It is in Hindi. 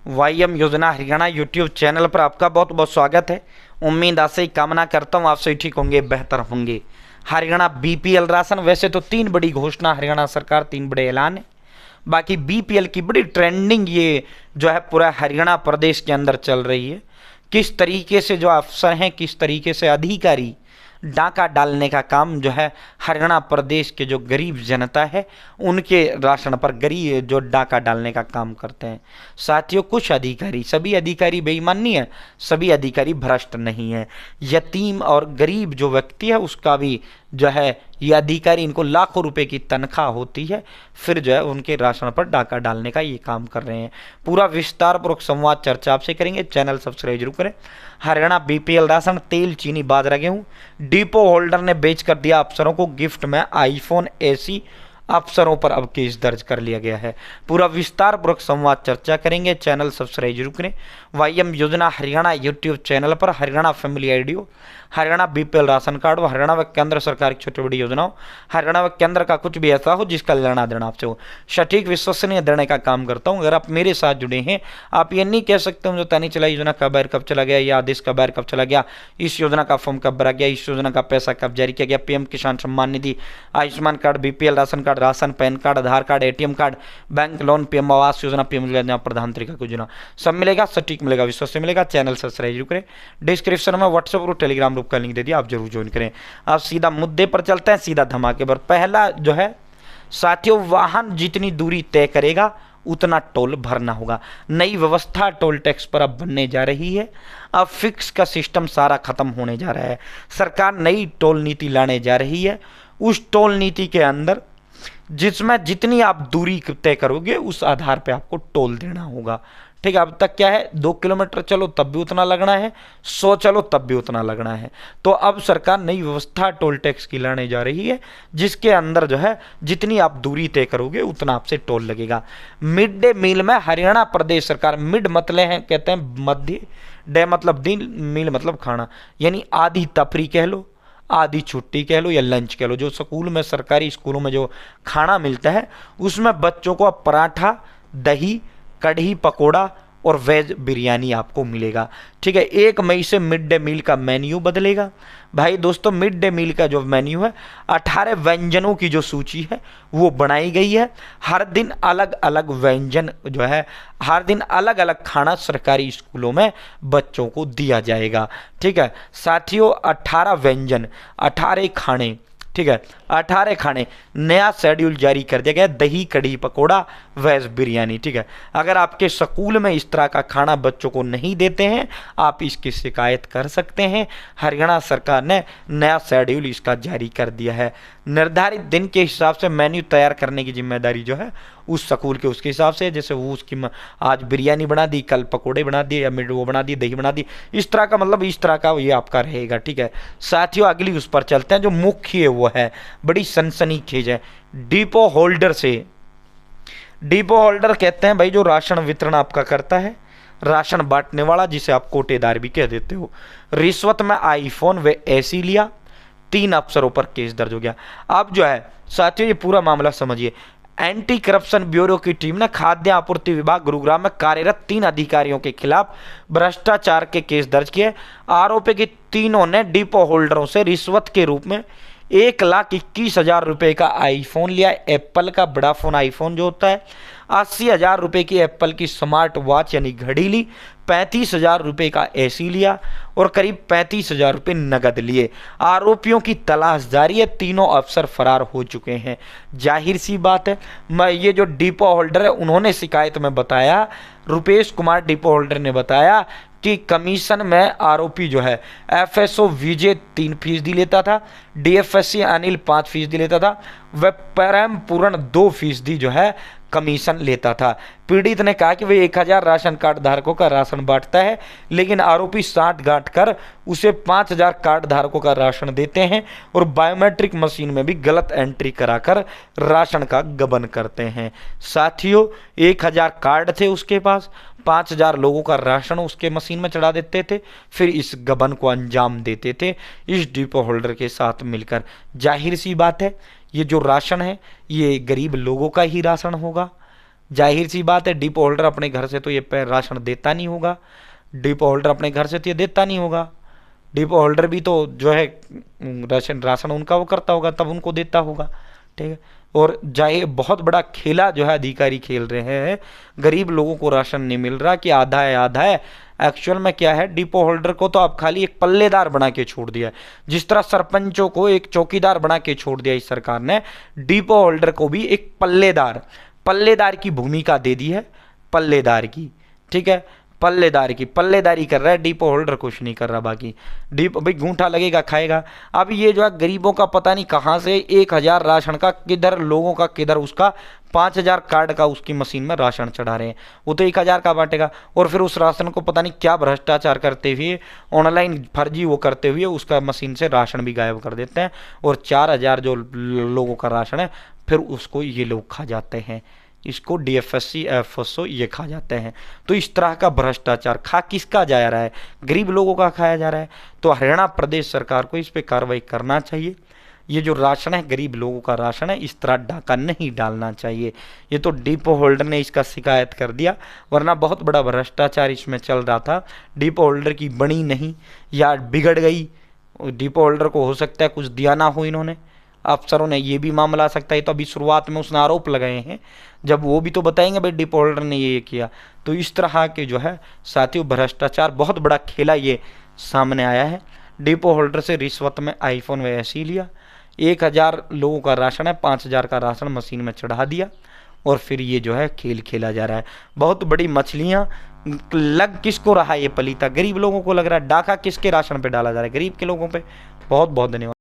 वाईएम योजना हरियाणा यूट्यूब चैनल पर आपका बहुत बहुत स्वागत है। उम्मीद आशा ही कामना करता हूँ आप सभी ठीक होंगे, बेहतर होंगे। हरियाणा बीपीएल राशन, वैसे तो 3 बड़ी घोषणा हरियाणा सरकार, 3 बड़े ऐलान है। बाकी बीपीएल की बड़ी ट्रेंडिंग ये जो है पूरा हरियाणा प्रदेश के अंदर चल रही है। किस तरीके से जो अफसर हैं, किस तरीके से अधिकारी डाका डालने का काम जो है हरियाणा प्रदेश के जो गरीब जनता है उनके राशन पर गरीब जो डाका डालने का काम करते हैं। साथियों, कुछ अधिकारी, सभी अधिकारी बेईमान नहीं है, सभी अधिकारी भ्रष्ट नहीं है। यतीम और गरीब जो व्यक्ति है उसका भी जो है ये अधिकारी, इनको लाखों रुपए की तनख्वाह होती है, फिर जो है उनके राशन पर डाका डालने का ये काम कर रहे हैं। पूरा विस्तार पूर्वक संवाद चर्चा आपसे करेंगे, चैनल सब्सक्राइब जरूर करें। हरियाणा बीपीएल राशन, तेल, चीनी, बाजरा, गेहूं, डिपो होल्डर ने बेच कर दिया अफसरों को गिफ्ट में आईफोन, एसी, अफसरों पर अब केस दर्ज कर लिया गया है। पूरा विस्तार पूर्वक संवाद चर्चा करेंगे, चैनल सब्सक्राइब जरूर करें। वाईएम योजना हरियाणा यूट्यूब चैनल पर हरियाणा फैमिली आईडियो, हरियाणा बीपीएल राशन कार्ड व हरियाणा व केंद्र सरकार की छोटी बड़ी योजनाओं, हरियाणा व केंद्र का कुछ भी ऐसा हो जिसका लेना देना आपसे हो, सटीक विश्वसनीय देने का काम करता हूं। अगर आप मेरे साथ जुड़े हैं, आप ये नहीं कह सकते जो तानी चला योजना का बाहर कब चला गया, या आदेश का बाहर कब चला गया, इस योजना का फॉर्म कब भरा गया, इस योजना का पैसा कब जारी किया गया, PM Kisan Samman Nidhi, Ayushman card, BPL ration card, ration, PAN card, Aadhaar card, ATM card, bank loan, PM Awas Yojana, PM योजना, प्रधानमंत्री का योजना, सब मिलेगा, सटीक मिलेगा, विश्वास से मिलेगा। चैनल सब्सक्राइब जरूर करें। डिस्क्रिप्शन में व्हाट्सएप और टेलीग्राम ग्रुप का लिंक दे दिया, आप जरूर ज्वाइन करें। आप सीधा मुद्दे पर चलते हैं, सीधा धमाके पर। पहला जो है साथियों, वाहन जितनी दूरी तय करेगा उतना टोल भरना होगा। नई व्यवस्था टोल टैक्स पर अब बनने जा रही है। अब फिक्स का सिस्टम सारा खत्म होने जा रहा है। सरकार नई टोल नीति लाने जा रही है। उस टोल नीति के अंदर जिसमें जितनी आप दूरी तय करोगे उस आधार पे आपको टोल देना होगा। ठीक है, अब तक क्या है, 2 किलोमीटर चलो तब भी उतना लगना है, 100 चलो तब भी उतना लगना है। तो अब सरकार नई व्यवस्था टोल टैक्स की लाने जा रही है, जिसके अंदर जो है जितनी आप दूरी तय करोगे उतना आपसे टोल लगेगा। मिड डे मील में हरियाणा प्रदेश सरकार, मिड मतलब है, कहते हैं मध्य, डे मतलब दिन, मील मतलब खाना, यानी आधी तफरी कह लो, आधी छुट्टी कह लो या लंच कह लो। जो स्कूल में, सरकारी स्कूलों में जो खाना मिलता है उसमें बच्चों को अब पराठा, दही, कढ़ी, पकोड़ा और वेज बिरयानी आपको मिलेगा। ठीक है, 1 मई से मिड डे मील का मेन्यू बदलेगा। भाई दोस्तों, मिड डे मील का जो मेन्यू है, 18 व्यंजनों की जो सूची है वो बनाई गई है। हर दिन अलग अलग व्यंजन जो है, हर दिन अलग अलग खाना सरकारी स्कूलों में बच्चों को दिया जाएगा। ठीक है साथियों, 18 व्यंजन, 18 खाने, ठीक है, 18 खाने, नया शेड्यूल जारी कर दिया गया। दही, कढ़ी, पकोड़ा, वेज बिरयानी। ठीक है, अगर आपके स्कूल में इस तरह का खाना बच्चों को नहीं देते हैं, आप इसकी शिकायत कर सकते हैं। हरियाणा सरकार ने नया शेड्यूल इसका जारी कर दिया है। निर्धारित दिन के हिसाब से मेन्यू तैयार करने की जिम्मेदारी जो है उस स्कूल के उसके हिसाब से, जैसे वो उसकी आज बिरयानी बना दी, कल पकोड़े बना दिए, या मिड वो बना दी, दही बना दी, इस तरह का, मतलब इस तरह का ये आपका रहेगा। ठीक है साथियों, अगली उस पर चलते हैं। जो मुख्य वो है, बड़ी सनसनीखेज है, डिपो होल्डर से। डिपो होल्डर कहते हैं भाई जो राशन वितरण आपका करता है, राशन बांटने वाला, जिसे आप कोटेदार भी कह देते हो। रिश्वत में आईफोन व एसी लिया, 3 अफसरों पर केस दर्ज हो गया। अब जो है साथियों, ये पूरा मामला समझिए। एंटी करप्शन ब्यूरो की टीम ने खाद्य आपूर्ति विभाग गुरुग्राम में कार्यरत 3 अधिकारियों के खिलाफ भ्रष्टाचार के केस दर्ज किए। आरोपी के तीनों ने डिपो होल्डरों से रिश्वत के रूप में 1,21,000 रुपये का आईफोन लिया, एप्पल का बड़ा फ़ोन आईफोन जो होता है, 80,000 रुपये की एप्पल की स्मार्ट वॉच यानी घड़ी ली, 35,000 रुपये का एसी लिया और करीब 35,000 रुपये नगद लिए। आरोपियों की तलाश जारी है, तीनों अफसर फरार हो चुके हैं। जाहिर सी बात है, मैं ये जो डिपो होल्डर है उन्होंने शिकायत में बताया, रुपेश कुमार डिपो होल्डर ने बताया कि कमीशन में आरोपी जो है एफएसओ विजय 3% लेता था, डीएफएससी अनिल 5% लेता था, वह परम पूर्ण 2% जो है कमीशन लेता था। पीड़ित ने कहा कि वह 1000 राशन कार्ड धारकों का राशन बांटता है, लेकिन आरोपी 60 गांठ कर उसे 5000 कार्ड धारकों का राशन देते हैं और बायोमेट्रिक मशीन में भी गलत एंट्री कराकर राशन का गबन करते हैं। साथियों, 1000 कार्ड थे उसके पास, 5000 लोगों का राशन उसके मशीन में चढ़ा देते थे, फिर इस गबन को अंजाम देते थे इस डिपो होल्डर के साथ मिलकर। जाहिर सी बात है, ये जो राशन है ये गरीब लोगों का ही राशन होगा। जाहिर सी बात है डिपो होल्डर अपने घर से तो ये राशन देता नहीं होगा, डिपो होल्डर अपने घर से तो ये देता नहीं होगा। डिपो होल्डर भी तो जो है राशन राशन उनका वो करता होगा, तब उनको देता होगा। ठीक है, और जाहिर बहुत बड़ा खेला जो है अधिकारी खेल रहे हैं, गरीब लोगों को राशन नहीं मिल रहा कि आधा है आधा है। एक्चुअल में क्या है, डिपो होल्डर को तो आप खाली एक पल्लेदार बना के छोड़ दिया है। जिस तरह सरपंचों को एक चौकीदार बना के छोड़ दिया इस सरकार ने, डिपो होल्डर को भी एक पल्लेदार की भूमिका दे दी है, पल्लेदार की। ठीक है, पल्लेदारी कर रहा है, डिपो होल्डर कुछ नहीं कर रहा। बाकी डिपो भाई घूंठा लगेगा खाएगा। अब ये जो है गरीबों का पता नहीं कहाँ से 1,000 राशन का किधर लोगों का किधर उसका 5,000 कार्ड का उसकी मशीन में राशन चढ़ा रहे हैं। वो तो 1,000 का बांटेगा और फिर उस राशन को पता नहीं क्या भ्रष्टाचार करते हुए, ऑनलाइन फर्जी वो करते हुए उसका मशीन से राशन भी गायब कर देते हैं, और 4,000 जो लोगों का राशन है फिर उसको ये लोग खा जाते हैं, इसको डीएफएससी एफएसओ ये खा जाते हैं। तो इस तरह का भ्रष्टाचार खा किसका जा रहा है, गरीब लोगों का खाया जा रहा है। तो हरियाणा प्रदेश सरकार को इस पे कार्रवाई करना चाहिए। ये जो राशन है गरीब लोगों का राशन है, इस तरह डाका नहीं डालना चाहिए। ये तो डिपो होल्डर ने इसका शिकायत कर दिया, वरना बहुत बड़ा भ्रष्टाचार इसमें चल रहा था। डिपो होल्डर की बनी नहीं या बिगड़ गई, डिपो होल्डर को हो सकता है कुछ दिया ना हो इन्होंने, अफसरों ने, ये भी मामला आ सकता है। तो अभी शुरुआत में उसने आरोप लगाए हैं, जब वो भी तो बताएंगे भाई डिपो होल्डर ने ये किया। तो इस तरह के जो है साथियों भ्रष्टाचार बहुत बड़ा खेला ये सामने आया है। डिपो होल्डर से रिश्वत में आईफोन वे ऐसे ही लिया, 1,000 लोगों का राशन है, 5,000 का राशन मशीन में चढ़ा दिया, और फिर ये जो है खेल खेला जा रहा है। बहुत बड़ी मछलियाँ लग किसको रहा है ये पलीता, गरीब लोगों को लग रहा है। डाका किसके राशन पे डाला जा रहा है, गरीब के लोगों पे। बहुत बहुत धन्यवाद।